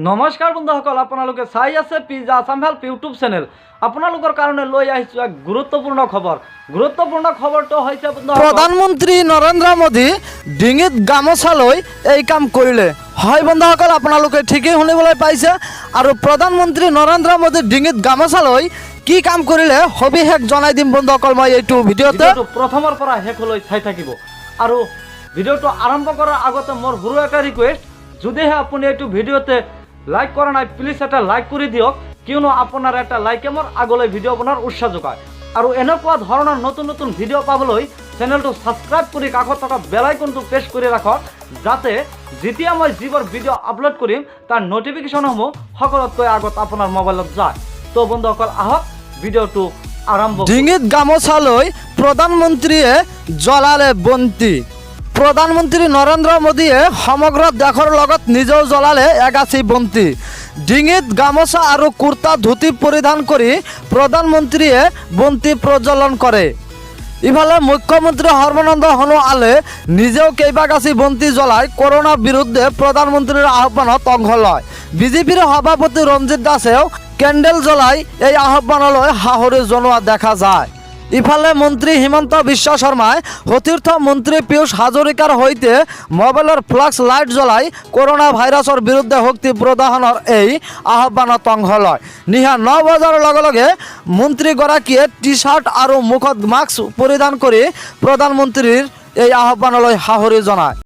নমস্কাৰ বন্ধুসকল, আপোনালোকে চাই আছে pizza Assam help YouTube channel. আপোনালোকৰ কাৰণে লৈ আহিছোঁ এক গুৰুত্বপূৰ্ণ খবৰ। গুৰুত্বপূৰ্ণ খবৰটো হৈছে প্ৰধানমন্ত্ৰী নৰেন্দ্ৰ মোদী ডিঙিত গামোচা লৈ এই কাম কৰিলে। হয় বন্ধুসকল, আপোনালোকে ঠিকই শুনিবলৈ পাইছে। আৰু প্ৰধানমন্ত্ৰী নৰেন্দ্ৰ মোদী ডিঙিত গামোচা লৈ কি কাম কৰিলে সবিশেষ জনাই দিম বন্ধুসকল মই এইটো ভিডিঅ'তে। প্ৰথমৰ পৰা শেষলৈ চাই থাকিব। আৰু ভিডিঅ'টো আৰম্ভ কৰাৰ আগতে মোৰ সৰু এটা ৰিকুৱেষ্ট, যদিহে আপুনি এইটো ভিডিঅ'তে লাইক কৰা নাই প্লিজ এটা লাইক কৰি দিয়ক, কিয়নো আপোনাৰ এটা লাইকে মোৰ আগলৈ ভিডিঅ' বনোৱাৰ উৎসাহ যোগায়। আৰু এনেকুৱা ধৰণৰ নতুন নতুন ভিডিঅ' পাবলৈ চেনেলটো ছাবস্ক্ৰাইব কৰি কাষত থকা বেল আইকনটো প্ৰেছ কৰি ৰাখক, যাতে যেতিয়া মই যিবোৰ ভিডিঅ' আপলোড কৰিম তাৰ নটিফিকেশ্যনসমূহ সকলোতকৈ আগত আপোনাৰ মোবাইলত যায়। তো বন্ধুসকল আহক ভিডিঅ'টো আৰম্ভ। ডিঙিত গামোচা লৈ প্ৰধানমন্ত্ৰীয়ে জ্বলালে বন্তি। প্ৰধানমন্ত্ৰী নৰেন্দ্ৰ মোদীয়ে সমগ্ৰ দেশৰ লগত নিজেও জ্বলালে এগাছি বন্তি। ডিঙিত গামোচা আৰু কুৰ্তা ধুতি পৰিধান কৰি প্ৰধানমন্ত্ৰীয়ে বন্তি প্ৰজ্বলন কৰে। ইফালে মুখ্যমন্ত্ৰী সৰ্বানন্দ সোণোৱালে নিজেও কেইবাগাছি বন্তি জ্বলাই কৰোনাৰ বিৰুদ্ধে প্ৰধানমন্ত্ৰীৰ আহ্বানত অংশ লয়। বিজেপিৰ সভাপতি ৰঞ্জিত দাসেও কেণ্ডেল জ্বলাই এই আহ্বানলৈ সাহস জনোৱা দেখা যায়। ইফালে মন্ত্ৰী হিমন্ত বিশ্ব শৰ্মাই সতীৰ্থ মন্ত্ৰী পীয়ুষ হাজৰিকাৰ সৈতে মোবাইলৰ ফ্লাক্স লাইট জ্বলাই কৰোনা ভাইৰাছৰ বিৰুদ্ধে শক্তি প্ৰদৰ্শনৰ এই আহ্বানত অংশ লয়। নিশা 9 বজাৰ লগে লগে মন্ত্ৰীগৰাকীয়ে টি চাৰ্ট আৰু মুখত মাস্ক পৰিধান কৰি প্ৰধানমন্ত্ৰীৰ এই আহ্বানলৈ সাহস জনায়।